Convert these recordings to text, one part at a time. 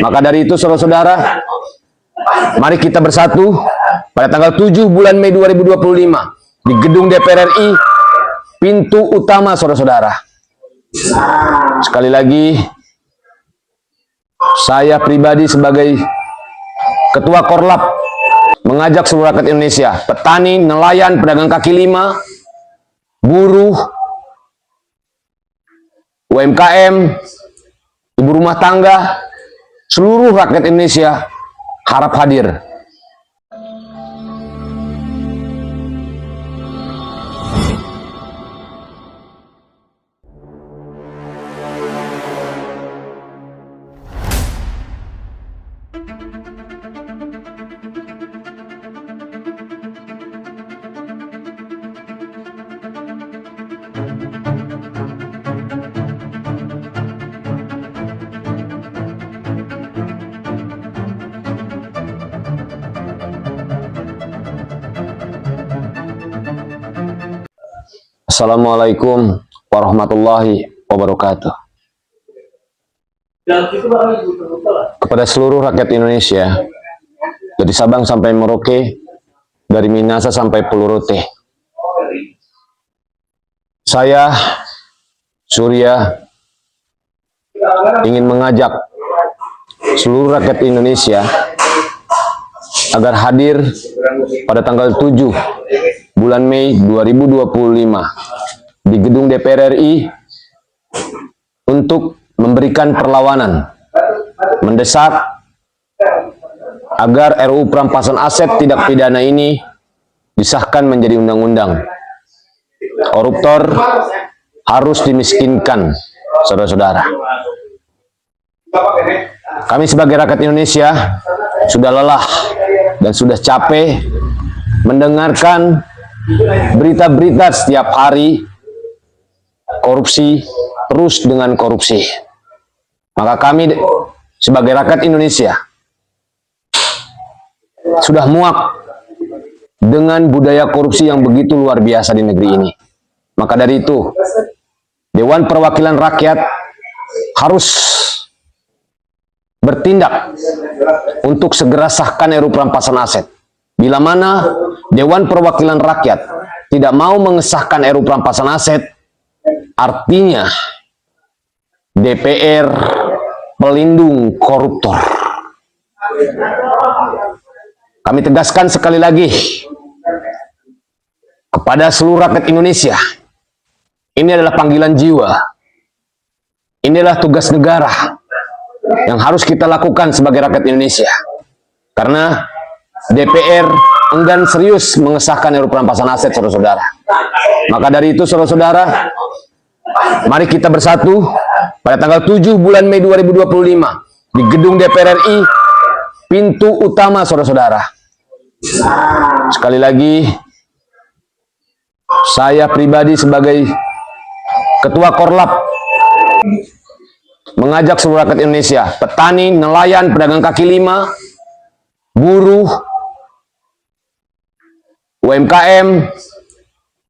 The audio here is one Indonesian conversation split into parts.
Maka dari itu saudara-saudara, mari kita bersatu pada tanggal 7 bulan Mei 2025 di gedung DPR RI, pintu utama saudara-saudara. Sekali lagi, saya pribadi sebagai Ketua Korlap mengajak seluruh rakyat Indonesia, petani, nelayan, pedagang kaki lima, buruh, UMKM, ibu rumah tangga, seluruh rakyat Indonesia harap hadir. Assalamualaikum warahmatullahi wabarakatuh. Kepada seluruh rakyat Indonesia, dari Sabang sampai Merauke, dari Minahasa sampai Pulau Rote, saya, Surya, ingin mengajak seluruh rakyat Indonesia agar hadir pada tanggal 7 bulan Mei 2025 di gedung DPR RI untuk memberikan perlawanan, mendesak agar RUU perampasan aset tidak pidana ini disahkan menjadi undang-undang. Koruptor harus dimiskinkan, saudara-saudara. Kami sebagai rakyat Indonesia sudah lelah dan sudah capek mendengarkan berita-berita setiap hari korupsi, terus dengan korupsi. Maka kami sebagai rakyat Indonesia sudah muak dengan budaya korupsi yang begitu luar biasa di negeri ini. Maka dari itu, Dewan Perwakilan Rakyat harus bertindak untuk segera sahkan RUU perampasan aset. Bila mana Dewan Perwakilan Rakyat tidak mau mengesahkan RUU perampasan aset, artinya DPR pelindung koruptor. Kami tegaskan sekali lagi kepada seluruh rakyat Indonesia, ini adalah panggilan jiwa, ini adalah tugas negara yang harus kita lakukan sebagai rakyat Indonesia. Karena DPR enggan serius mengesahkan RUU perampasan aset, saudara-saudara. Maka dari itu, saudara-saudara, mari kita bersatu pada tanggal 7 bulan Mei 2025 di gedung DPR RI, pintu utama, saudara-saudara. Sekali lagi, saya pribadi sebagai Ketua Korlap mengajak seluruh rakyat Indonesia, petani, nelayan, pedagang kaki lima, buruh, UMKM,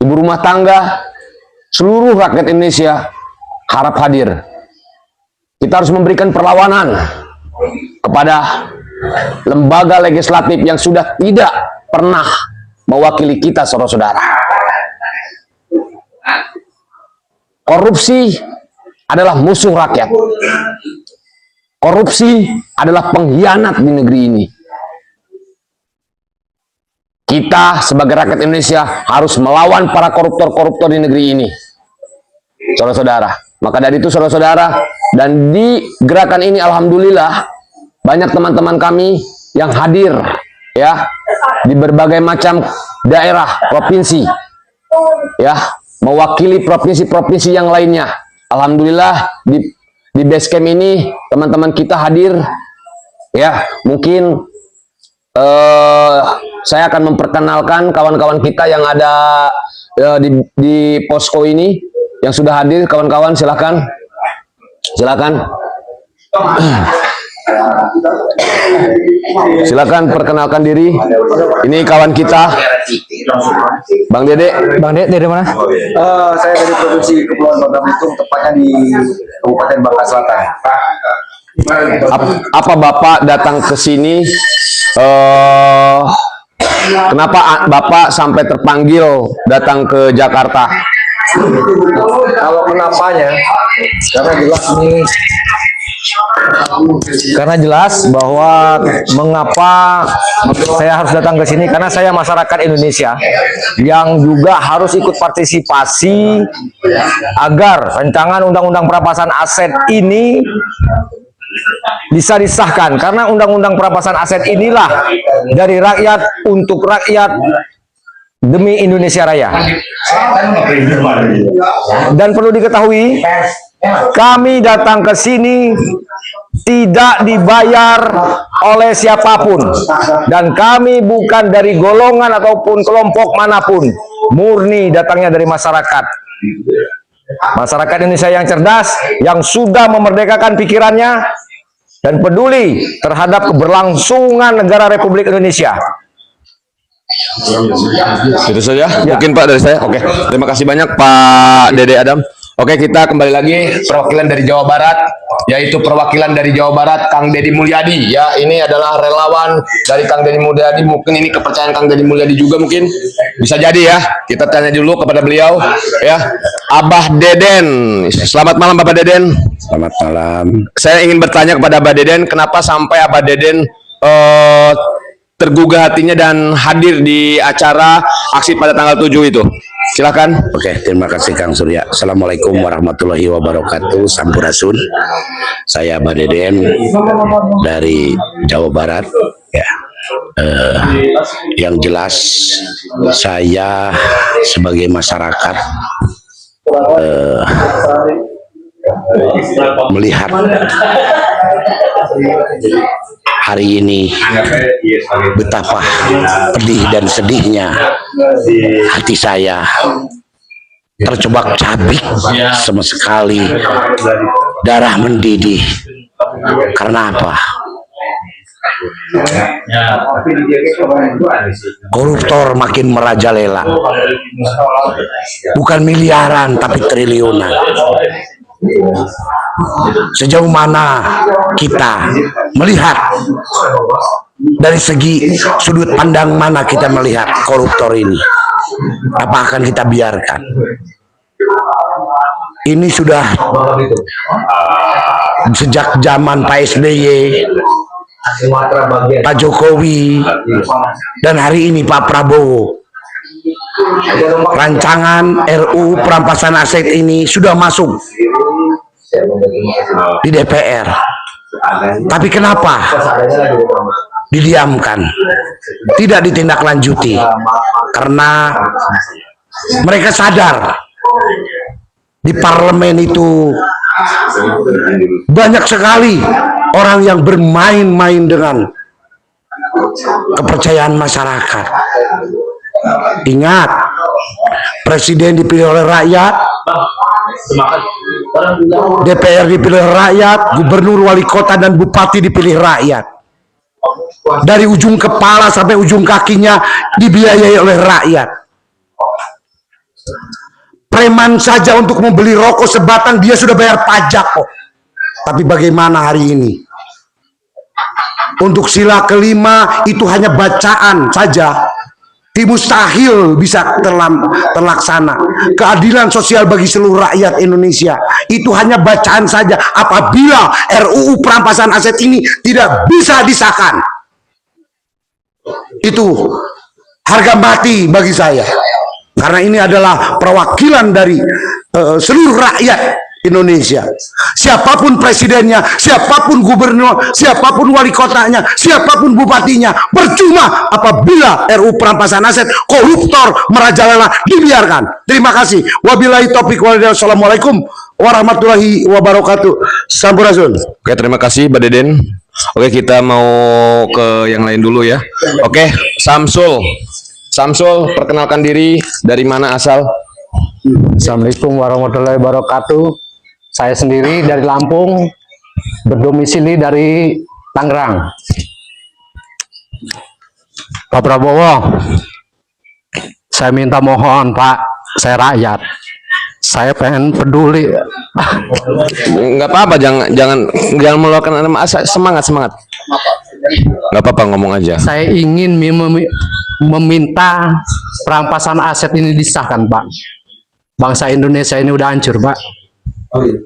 ibu rumah tangga, seluruh rakyat Indonesia harap hadir. Kita harus memberikan perlawanan kepada lembaga legislatif yang sudah tidak pernah mewakili kita, saudara-saudara. Korupsi adalah musuh rakyat. Korupsi adalah pengkhianat di negeri ini. Kita sebagai rakyat Indonesia harus melawan para koruptor-koruptor di negeri ini, saudara-saudara. Maka dari itu, saudara-saudara, dan di gerakan ini alhamdulillah banyak teman-teman kami yang hadir ya di berbagai macam daerah, provinsi ya, mewakili provinsi-provinsi yang lainnya. Alhamdulillah di base camp ini teman-teman kita hadir ya. Mungkin saya akan memperkenalkan kawan-kawan kita yang ada di posko ini yang sudah hadir. Kawan-kawan, silakan silakan perkenalkan diri. Ini kawan kita, Bang Dede. Bang Dede dari mana? Saya dari Provinsi Kepulauan Bangka Belitung, tepatnya di Kabupaten Bangka Selatan. Apa Bapak datang ke sini? Kenapa Bapak sampai terpanggil datang ke Jakarta? Kalau kenapanya, karena jelas bahwa mengapa saya harus datang ke sini, karena saya masyarakat Indonesia yang juga harus ikut partisipasi agar rancangan undang-undang perampasan aset ini bisa disahkan, karena undang-undang perampasan aset inilah dari rakyat untuk rakyat demi Indonesia Raya. Dan perlu diketahui, kami datang ke sini tidak dibayar oleh siapapun, dan kami bukan dari golongan ataupun kelompok manapun, murni datangnya dari masyarakat. Masyarakat Indonesia yang cerdas, yang sudah memerdekakan pikirannya dan peduli terhadap keberlangsungan negara Republik Indonesia. Itu saja mungkin Pak dari saya. Oke, terima kasih banyak Pak Dede Adam. Oke, kita kembali lagi perwakilan dari Jawa Barat, yaitu perwakilan dari Jawa Barat Kang Deddy Mulyadi. Ya, ini adalah relawan dari Kang Deddy Mulyadi. Mungkin ini kepercayaan Kang Deddy Mulyadi juga, mungkin bisa jadi ya. Kita tanya dulu kepada beliau ya. Abah Deden, selamat malam Bapak Deden. Selamat malam. Saya ingin bertanya kepada Abah Deden, kenapa sampai Abah Deden tergugah hatinya dan hadir di acara aksi pada tanggal 7 itu. Silakan. Oke, terima kasih Kang Surya. Assalamualaikum warahmatullahi wabarakatuh. Sampurasun. Saya Abah Deden dari Jawa Barat. Ya. Yang jelas saya sebagai masyarakat melihat hari ini betapa pedih dan sedihnya hati saya, terjebak cabik sama sekali, darah mendidih. Karena apa? Koruptor makin merajalela, bukan miliaran tapi triliunan. Sejauh mana kita melihat, dari segi sudut pandang mana kita melihat koruptor ini? Apa akan kita biarkan? Ini sudah sejak zaman Pak SBY, Pak Jokowi, dan hari ini Pak Prabowo. Rancangan RUU perampasan aset ini sudah masuk di DPR. Tapi kenapa didiamkan, tidak ditindaklanjuti? Karena mereka sadar di parlemen itu banyak sekali orang yang bermain-main dengan kepercayaan masyarakat. Ingat, presiden dipilih oleh rakyat, DPR dipilih rakyat, gubernur, wali kota, dan bupati dipilih rakyat. Dari ujung kepala sampai ujung kakinya dibiayai oleh rakyat. Preman saja untuk membeli rokok sebatang dia sudah bayar pajak kok. Tapi bagaimana hari ini? Untuk sila kelima itu hanya bacaan saja. Mustahil bisa terlaksana. Keadilan sosial bagi seluruh rakyat Indonesia itu hanya bacaan saja apabila RUU perampasan aset ini tidak bisa disahkan. Itu harga mati bagi saya, karena ini adalah perwakilan dari seluruh rakyat Indonesia. Siapapun presidennya, siapapun gubernur, siapapun wali kotanya, siapapun bupatinya, percuma apabila RUU perampasan aset koruptor merajalela dibiarkan. Terima kasih. Wabillahi taufiq wal hidayah. Assalamualaikum warahmatullahi wabarakatuh. Sampurasun. Oke, terima kasih Mbak Deden. Oke, kita mau ke yang lain dulu ya. Oke, Samsul. Samsul, perkenalkan diri, dari mana asal? Assalamualaikum warahmatullahi wabarakatuh. Saya sendiri dari Lampung, berdomisili dari Tangerang. Pak Prabowo, saya minta mohon Pak, saya rakyat. Saya pengen peduli Nggak apa-apa, jangan mengeluarkan semangat. Nggak apa-apa, ngomong aja. Saya ingin meminta perampasan aset ini disahkan, Pak. Bangsa Indonesia ini udah hancur, Pak.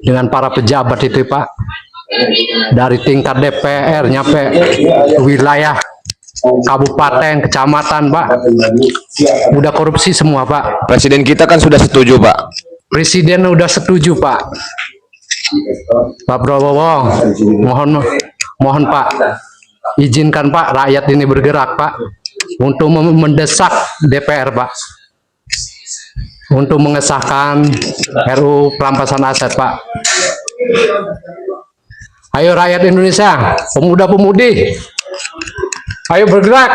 Dengan para pejabat itu, Pak. Dari tingkat DPR nyampe wilayah, kabupaten, kecamatan, Pak. Udah korupsi semua, Pak. Presiden kita kan sudah setuju, Pak. Presiden udah setuju, Pak. Pak Prabowo, mohon Pak, izinkan Pak rakyat ini bergerak, Pak, untuk mendesak DPR, Pak, untuk mengesahkan RUU perampasan aset, Pak. Ayo rakyat Indonesia, pemuda-pemudi, ayo bergerak.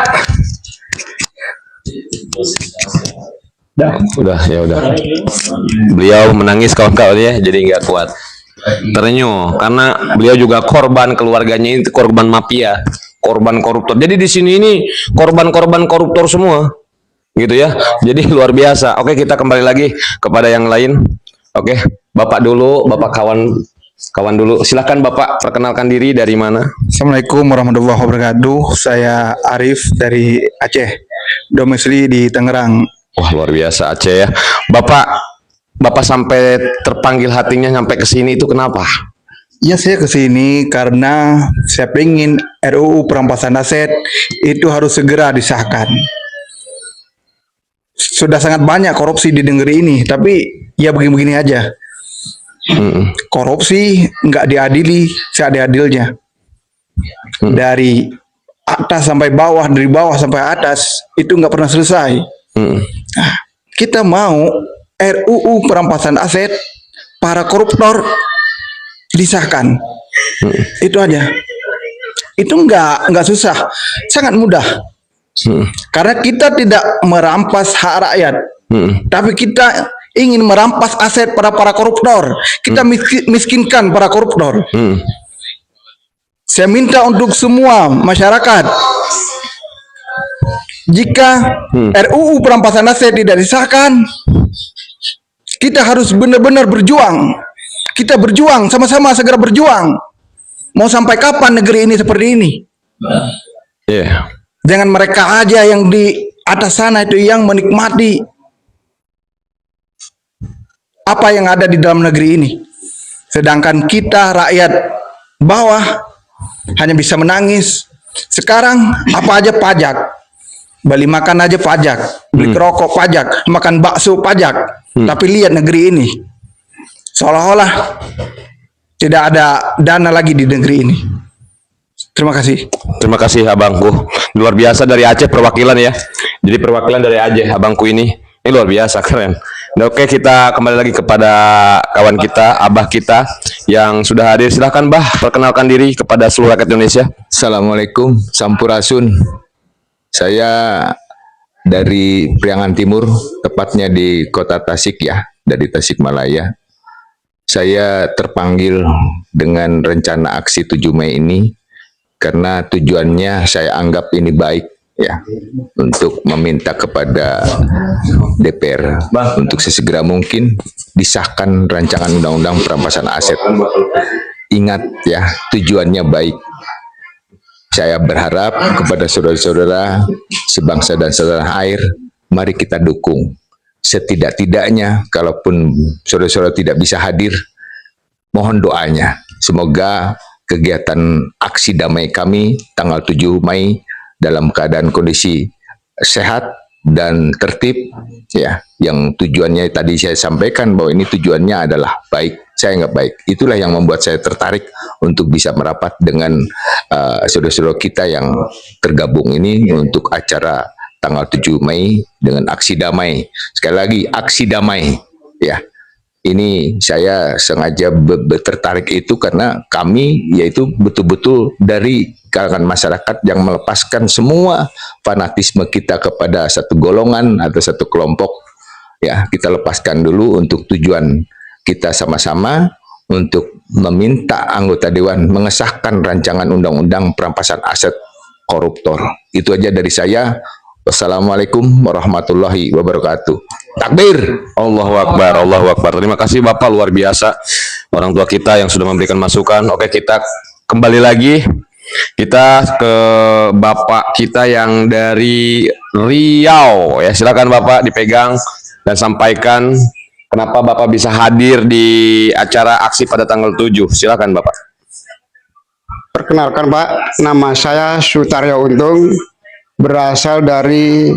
Udah. Beliau menangis kawan-kawan ya, jadi nggak kuat. Terenyuh, karena beliau juga korban, keluarganya itu korban mafia, korban koruptor. Jadi di sini ini korban-korban koruptor semua, gitu ya. Jadi luar biasa. Oke, kita kembali lagi kepada yang lain. Oke, Bapak dulu, Bapak kawan dulu. Silakan Bapak perkenalkan diri, dari mana? Assalamualaikum warahmatullahi wabarakatuh. Saya Arif dari Aceh, domisili di Tangerang. Wah, luar biasa Aceh ya. Bapak sampai terpanggil hatinya sampai ke sini itu kenapa? Ya, saya ke sini karena saya pengen RUU perampasan aset itu harus segera disahkan. Sudah sangat banyak korupsi di negeri ini, tapi ya begini-begini aja. Korupsi nggak diadili seadil-adilnya. Dari atas sampai bawah, dari bawah sampai atas, itu nggak pernah selesai. Nah, kita mau RUU perampasan aset para koruptor disahkan. Itu aja. Itu nggak susah, sangat mudah. Karena kita tidak merampas hak rakyat, tapi kita ingin merampas aset para koruptor. Kita miskinkan para koruptor. Saya minta untuk semua masyarakat, jika RUU perampasan aset tidak disahkan, kita harus benar-benar berjuang. Kita berjuang, sama-sama segera berjuang. Mau sampai kapan negeri ini seperti ini? Jangan mereka aja yang di atas sana itu yang menikmati apa yang ada di dalam negeri ini. Sedangkan kita rakyat bawah hanya bisa menangis. Sekarang apa aja pajak. Beli makan aja pajak, beli rokok pajak, makan bakso pajak. Tapi lihat negeri ini, seolah-olah tidak ada dana lagi di negeri ini. Terima kasih. Terima kasih abangku. Luar biasa dari Aceh perwakilan ya. Jadi perwakilan dari Aceh abangku ini luar biasa, keren. Nah, oke, kita kembali lagi kepada kawan kita, abah kita yang sudah hadir. Silahkan Bah, perkenalkan diri kepada seluruh rakyat Indonesia. Assalamualaikum, Sampurasun. Saya dari Priangan Timur, tepatnya di kota Tasik ya, dari Tasikmalaya. Saya terpanggil dengan rencana aksi 7 Mei ini karena tujuannya saya anggap ini baik ya, untuk meminta kepada DPR untuk sesegera mungkin disahkan rancangan undang-undang perampasan aset. Ingat ya, tujuannya baik. Saya berharap kepada saudara-saudara sebangsa dan setanah air, mari kita dukung. Setidak-tidaknya, kalaupun saudara-saudara tidak bisa hadir, mohon doanya. Semoga kegiatan aksi damai kami tanggal 7 Mei dalam keadaan kondisi sehat dan tertib, ya. Yang tujuannya tadi saya sampaikan bahwa ini tujuannya adalah baik. Saya nggak baik. Itulah yang membuat saya tertarik untuk bisa merapat dengan saudara-saudara kita yang tergabung ini untuk acara tanggal 7 Mei dengan aksi damai. Sekali lagi, aksi damai, ya. Ini saya sengaja tertarik itu karena kami yaitu betul-betul dari kalangan masyarakat yang melepaskan semua fanatisme kita kepada satu golongan atau satu kelompok. Ya, kita lepaskan dulu untuk tujuan kita sama-sama untuk meminta anggota dewan mengesahkan rancangan undang-undang perampasan aset koruptor. Itu aja dari saya. Wassalamualaikum warahmatullahi wabarakatuh. Takbir. Allahu Akbar, Allahu Akbar. Terima kasih Bapak, luar biasa. Orang tua kita yang sudah memberikan masukan. Oke, kita kembali lagi. Kita ke Bapak kita yang dari Riau. Ya, silakan Bapak dipegang dan sampaikan kenapa Bapak bisa hadir di acara aksi pada tanggal 7. Silakan Bapak. Perkenalkan Pak, nama saya Sutaryo Untung, berasal dari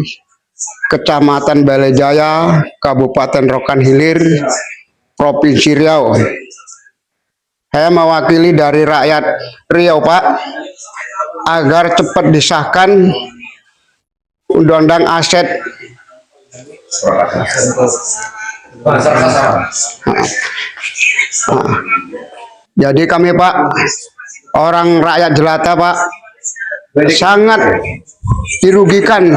Kecamatan Balejaya, Kabupaten Rokan Hilir, Provinsi Riau. Saya mewakili dari rakyat Riau Pak, agar cepat disahkan Undang-Undang Aset Jadi kami Pak, orang rakyat jelata Pak, sangat dirugikan,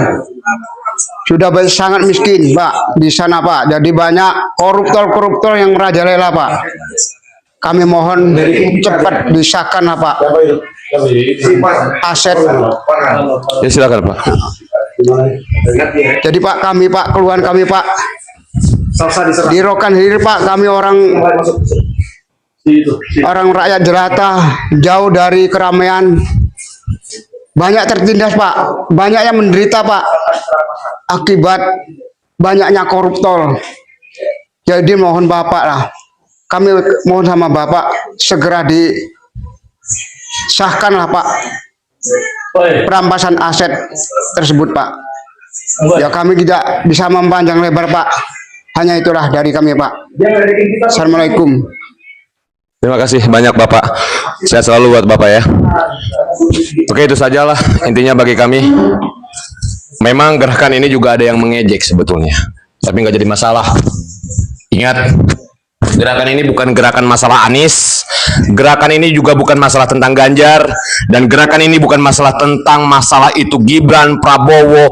sudah sangat miskin Pak di sana Pak. Jadi banyak koruptor-koruptor yang merajalela Pak. Kami mohon cepat disahkan Pak aset. Ya, silakan Pak. Jadi Pak, kami Pak, keluhan kami Pak di Rokan Hilir Pak, kami orang rakyat jelata, jauh dari keramaian, banyak tertindas Pak, banyak yang menderita Pak akibat banyaknya koruptor. Jadi mohon Bapak lah, kami mohon sama Bapak segera disahkan lah Pak perampasan aset tersebut Pak. Ya kami tidak bisa mempanjang lebar Pak, hanya itulah dari kami Pak. Assalamualaikum. Terima kasih banyak Bapak. Sehat selalu buat Bapak ya. Oke, itu sajalah intinya bagi kami. Memang gerakan ini juga ada yang mengejek sebetulnya, tapi nggak jadi masalah. Ingat, gerakan ini bukan gerakan masalah Anies, gerakan ini juga bukan masalah tentang Ganjar, dan gerakan ini bukan masalah tentang masalah itu Gibran, Prabowo,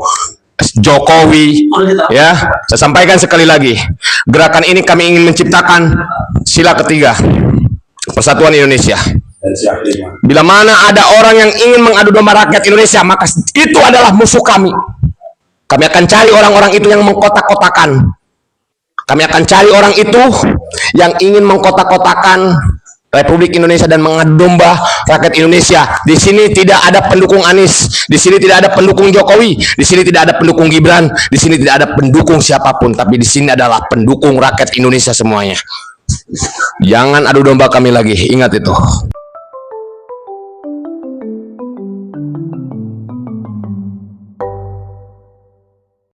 Jokowi. Ya, saya sampaikan sekali lagi, gerakan ini kami ingin menciptakan sila ketiga, Persatuan Indonesia. Bila mana ada orang yang ingin mengadu domba rakyat Indonesia, maka itu adalah musuh kami. Kami akan cari orang-orang itu yang mengkotak-kotakan. Kami akan cari orang itu yang ingin mengkotak-kotakan Republik Indonesia dan mengadu domba rakyat Indonesia. Di sini tidak ada pendukung Anies, di sini tidak ada pendukung Jokowi, di sini tidak ada pendukung Gibran, di sini tidak ada pendukung siapapun, tapi di sini adalah pendukung rakyat Indonesia semuanya. Jangan adu domba kami lagi, ingat itu.